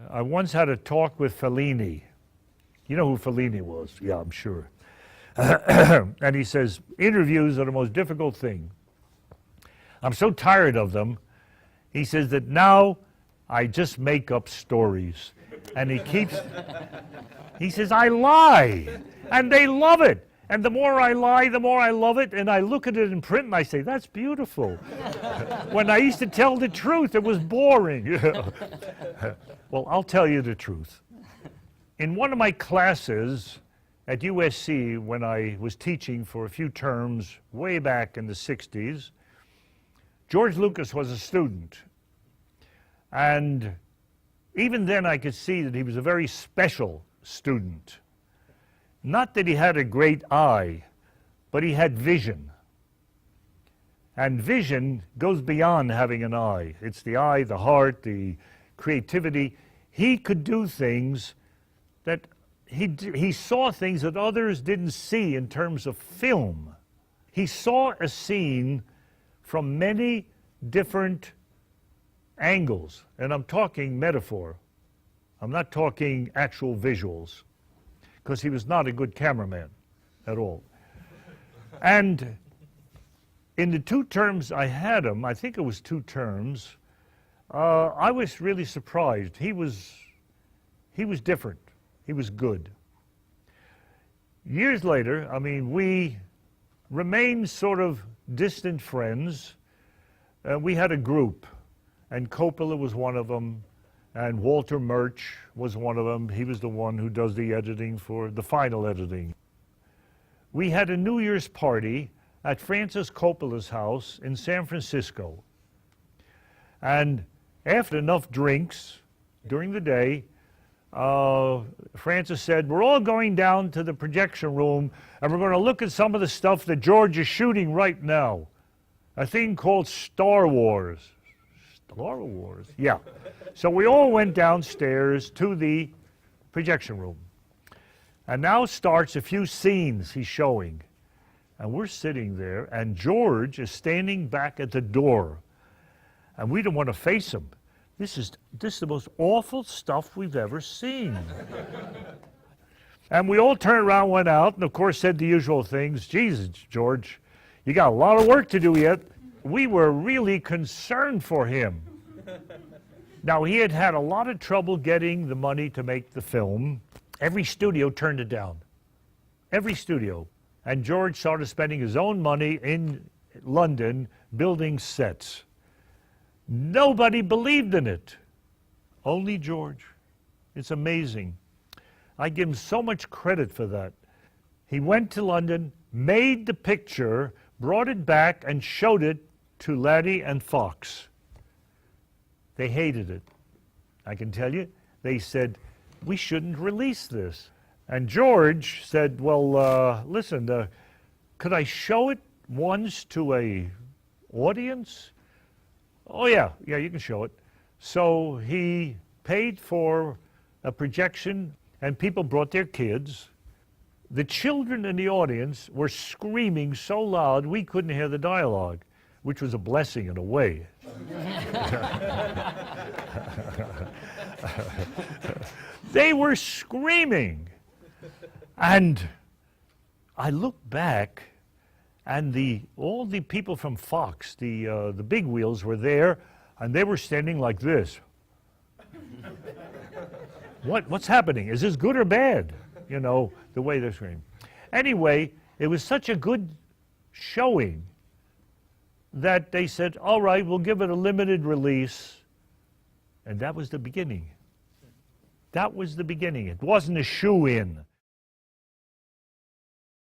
I once had a talk with Fellini. You know who Fellini was? Yeah, I'm sure. And he says, interviews are the most difficult thing. I'm so tired of them. He says that now I just make up stories. And he says, I lie. And they love it. And the more I lie, the more I love it. And I look at it in print and I say, that's beautiful. When I used to tell the truth, it was boring. Well, I'll tell you the truth. In one of my classes at USC, when I was teaching for a few terms way back in the 60s, George Lucas was a student. And even then I could see that he was a very special student. Not that he had a great eye, but he had vision. And vision goes beyond having an eye. It's the eye, the heart, the creativity. He could do things that he saw things that others didn't see in terms of film. He saw a scene from many different angles, and I'm talking metaphor. I'm not talking actual visuals, because he was not a good cameraman at all. And in the 2 terms I had him, I think it was 2 terms, I was really surprised. He was different. He was good. Years later, I mean, we remained sort of distant friends. We had a group, and Coppola was one of them, and Walter Murch was one of them. He was the one who does the editing for the final editing. We had a New Year's party at Francis Coppola's house in San Francisco. And after enough drinks during the day, Francis said, we're all going down to the projection room and we're going to look at some of the stuff that George is shooting right now. A thing called Star Wars. Star Wars? Yeah. So we all went downstairs to the projection room. And now starts a few scenes he's showing. And we're sitting there, and George is standing back at the door. And we don't want to face him. This is the most awful stuff we've ever seen. And we all turned around, went out, and of course said the usual things. Jesus, George, you got a lot of work to do yet. We were really concerned for him. Now, he had had a lot of trouble getting the money to make the film. Every studio turned it down. Every studio. And George started spending his own money in London building sets. Nobody believed in it. Only George. It's amazing. I give him so much credit for that. He went to London, made the picture, brought it back, and showed it to Laddie and Fox. They hated it. I can tell you. They said, we shouldn't release this. And George said, well, listen, could I show it once to a audience? Oh, yeah, you can show it. So he paid for a projection, and people brought their kids. The children in the audience were screaming so loud we couldn't hear the dialogue, which was a blessing in a way. They were screaming. And I looked back, and all the people from Fox, the big wheels, were there, and they were standing like this. What's happening? Is this good or bad? You know, the way they're screaming. Anyway, it was such a good showing that they said, all right, we'll give it a limited release. And that was the beginning. That was the beginning. It wasn't a shoe-in.